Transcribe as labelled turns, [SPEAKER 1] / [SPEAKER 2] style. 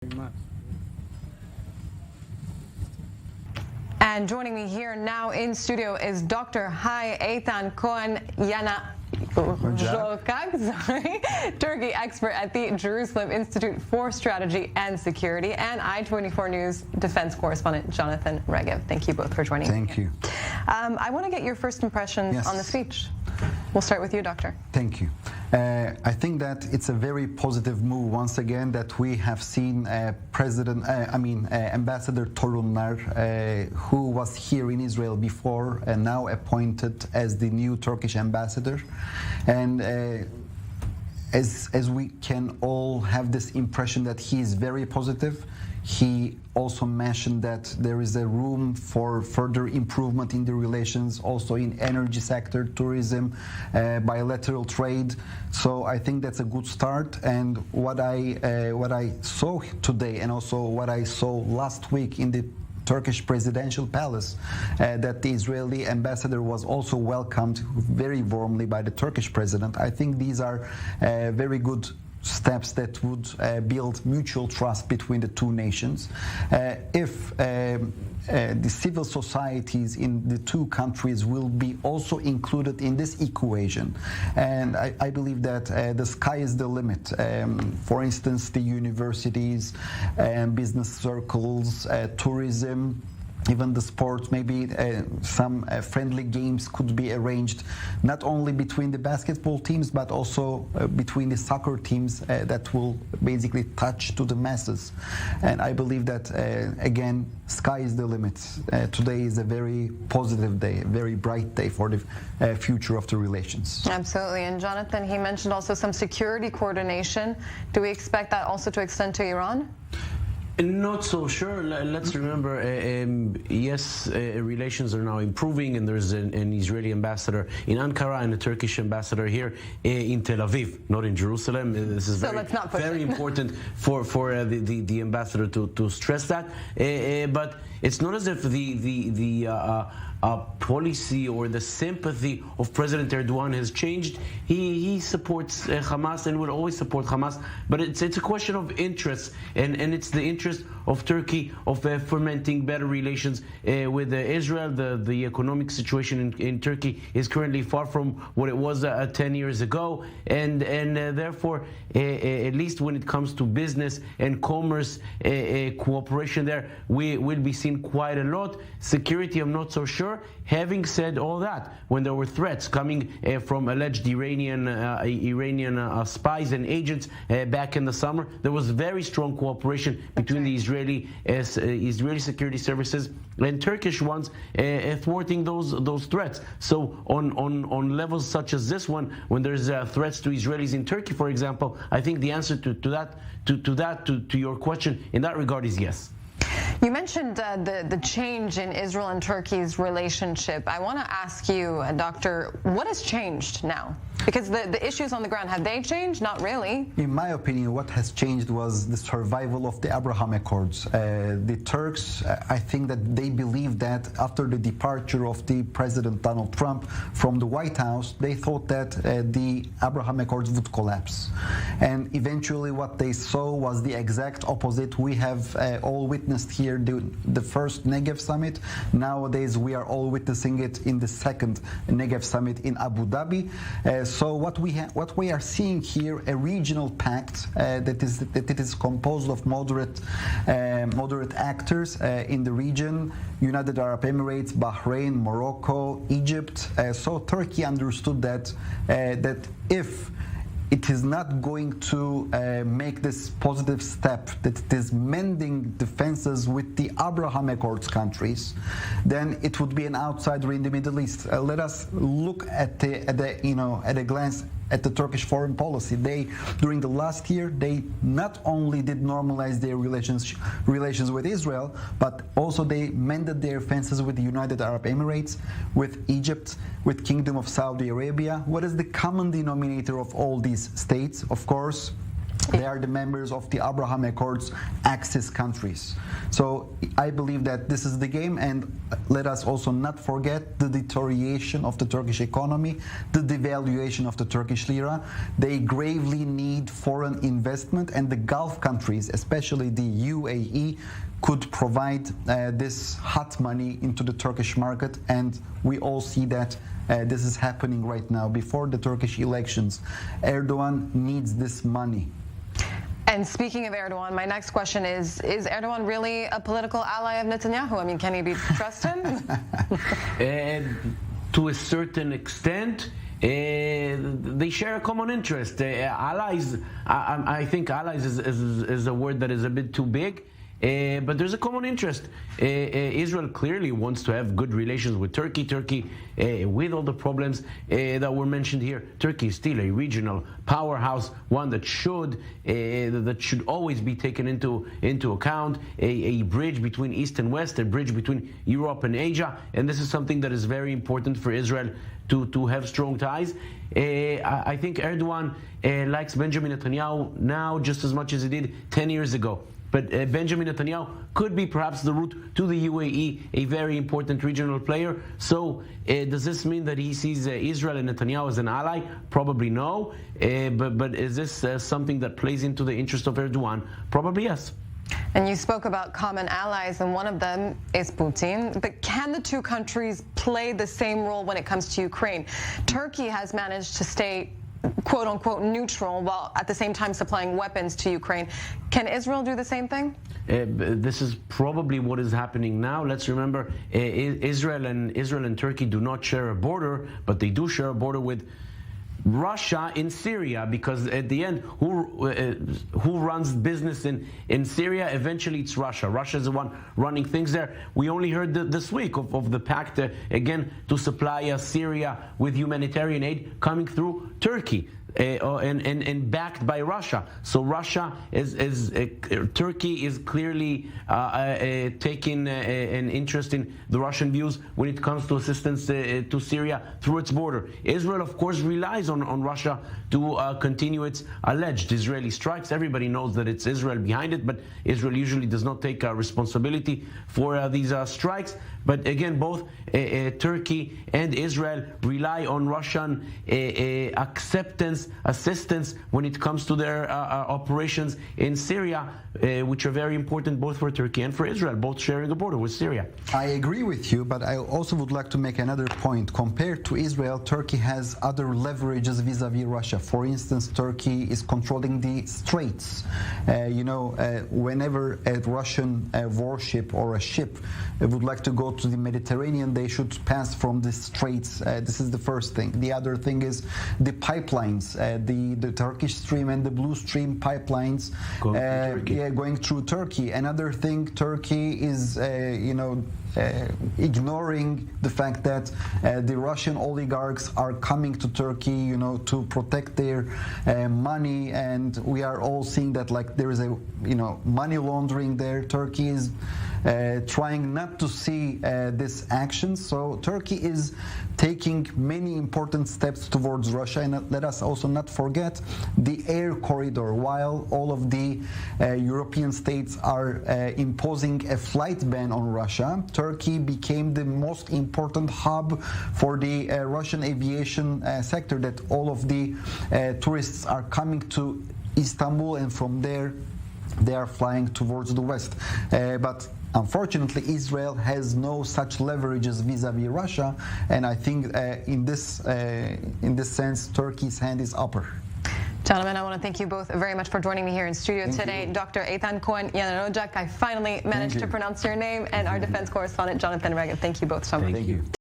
[SPEAKER 1] much.
[SPEAKER 2] And joining me here now in studio is Dr. Eytan Cohen, Yanarocak, Turkey expert at the Jerusalem Institute for Strategy and Security, and I-24 News defense correspondent Jonathan Regev. Thank you both for joining me.
[SPEAKER 1] Thank you.
[SPEAKER 2] I want to get your first impressions on the speech. We'll start with you, Doctor.
[SPEAKER 1] Thank you. I think that it's a very positive move once again that we have seen Ambassador Torunlar, who was here in Israel before and now appointed as the new Turkish ambassador. And as we can all have this impression that he is very positive, he also mentioned that there is a room for further improvement in the relations, also in energy sector, tourism, bilateral trade. So I think that's a good start. And what I saw today, and also what I saw last week in the Turkish presidential palace, that the Israeli ambassador was also welcomed very warmly by the Turkish president. I think these are very good steps that would build mutual trust between the two nations. If the civil societies in the two countries will be also included in this equation, and I believe that the sky is the limit. For instance, the universities, business circles, tourism, even the sports, maybe some friendly games could be arranged, not only between the basketball teams, but also between the soccer teams that will basically touch to the masses. And I believe that, again, sky is the limit. Today is a very positive day, a very bright day for the future of the relations.
[SPEAKER 2] Absolutely. And Jonathan, he mentioned also some security coordination. Do we expect that also to extend to Iran?
[SPEAKER 3] Not so sure. Let's remember, yes, relations are now improving, and there's an Israeli ambassador in Ankara and a Turkish ambassador here in Tel Aviv, not in Jerusalem. This is very important for the ambassador to stress that. But it's not as if the policy or the sympathy of President Erdogan has changed. He supports Hamas and will always support Hamas, but it's a question of interest, and it's the interest of Turkey of fomenting better relations with Israel. The economic situation in Turkey is currently far from what it was 10 years ago, and therefore, at least when it comes to business and commerce cooperation there, we will be seeing quite a lot. Security, I'm not so sure. Having said all that, when there were threats coming from alleged Iranian spies and agents back in the summer, there was very strong cooperation between the Israeli security services and Turkish ones thwarting those threats. So on levels such as this one, when there's threats to Israelis in Turkey, for example, I think the answer to your question in that regard is yes.
[SPEAKER 2] You mentioned the change in Israel and Turkey's relationship. I want to ask you, Doctor, what has changed now? Because the issues on the ground, have they changed? Not really.
[SPEAKER 1] In my opinion, what has changed was the survival of the Abraham Accords. The Turks, I think that they believe that after the departure of the President Donald Trump from the White House, they thought that the Abraham Accords would collapse. And eventually what they saw was the exact opposite. We have all witnessed here the first Negev summit. Nowadays we are all witnessing it in the second Negev summit in Abu Dhabi. So what we are seeing here, a regional pact that is composed of moderate actors in the region: United Arab Emirates, Bahrain, Morocco, Egypt. So Turkey understood that if it is not going to make this positive step, that it is mending defenses with the Abraham Accords countries, then it would be an outsider in the Middle East. Let us look at a glance at the Turkish foreign policy. During the last year, they not only did normalize their relations with Israel, but also they mended their fences with the United Arab Emirates, with Egypt, with Kingdom of Saudi Arabia. What is the common denominator of all these states? Of course, They are the members of the Abraham Accords Axis countries. So I believe that this is the game, and let us also not forget the deterioration of the Turkish economy, the devaluation of the Turkish lira. They gravely need foreign investment, and the Gulf countries, especially the UAE, could provide this hot money into the Turkish market, and we all see that this is happening right now. Before the Turkish elections, Erdogan needs this money.
[SPEAKER 2] And speaking of Erdogan, my next question is Erdogan really a political ally of Netanyahu? I mean, can he be trusted?
[SPEAKER 3] To a certain extent, they share a common interest. Allies, I think allies is a word that is a bit too big. But there's a common interest. Israel clearly wants to have good relations with Turkey. Turkey, with all the problems that were mentioned here, Turkey is still a regional powerhouse, one that should always be taken into account. A bridge between East and West, a bridge between Europe and Asia, and this is something that is very important for Israel to have strong ties. I think Erdogan likes Benjamin Netanyahu now just as much as he did 10 years ago. But Benjamin Netanyahu could be perhaps the route to the UAE, a very important regional player. So does this mean that he sees Israel and Netanyahu as an ally? Probably no. But is this something that plays into the interest of Erdogan? Probably yes.
[SPEAKER 2] And you spoke about common allies, and one of them is Putin. But can the two countries play the same role when it comes to Ukraine? Turkey has managed to stay quote-unquote neutral while at the same time supplying weapons to Ukraine. Can Israel do the same thing?
[SPEAKER 3] This is probably what is happening now. Let's remember, Israel and Turkey do not share a border, but they do share a border with Russia in Syria, because at the end, who runs business in Syria? Eventually it's Russia. Russia is the one running things there. We only heard this week of the pact again to supply Syria with humanitarian aid coming through Turkey. And backed by Russia. So Russia Turkey is clearly taking an interest in the Russian views when it comes to assistance to Syria through its border. Israel, of course, relies on Russia to continue its alleged Israeli strikes. Everybody knows that it's Israel behind it, but Israel usually does not take responsibility for these strikes. But again, both Turkey and Israel rely on Russian assistance when it comes to their operations in Syria, which are very important both for Turkey and for Israel, both sharing a border with Syria.
[SPEAKER 1] I agree with you, but I also would like to make another point. Compared to Israel, Turkey has other leverages vis-a-vis Russia. For instance, Turkey is controlling the straits. Whenever a Russian warship or a ship would like to go to the Mediterranean, they should pass from the straits. This is the first thing. The other thing is the pipelines, the Turkish Stream and the Blue Stream pipelines going through Turkey. Another thing, Turkey is ignoring the fact that the Russian oligarchs are coming to Turkey, to protect their money, and we are all seeing that there is a money laundering there. Turkey is trying not to see this action. So Turkey is taking many important steps towards Russia, and let us also not forget the air corridor. While all of the European states are imposing a flight ban on Russia, Turkey became the most important hub for the Russian aviation sector, that all of the tourists are coming to Istanbul, and from there they are flying towards the west. But unfortunately, Israel has no such leverages vis-a-vis Russia, and I think in this sense, Turkey's hand is upper.
[SPEAKER 2] Gentlemen, I want to thank you both very much for joining me here in studio today. Dr. Eytan Cohen, Yanarocak, I finally managed to pronounce your name, and our defense correspondent, Jonathan Reagan. Thank you both so much.
[SPEAKER 1] Thank you.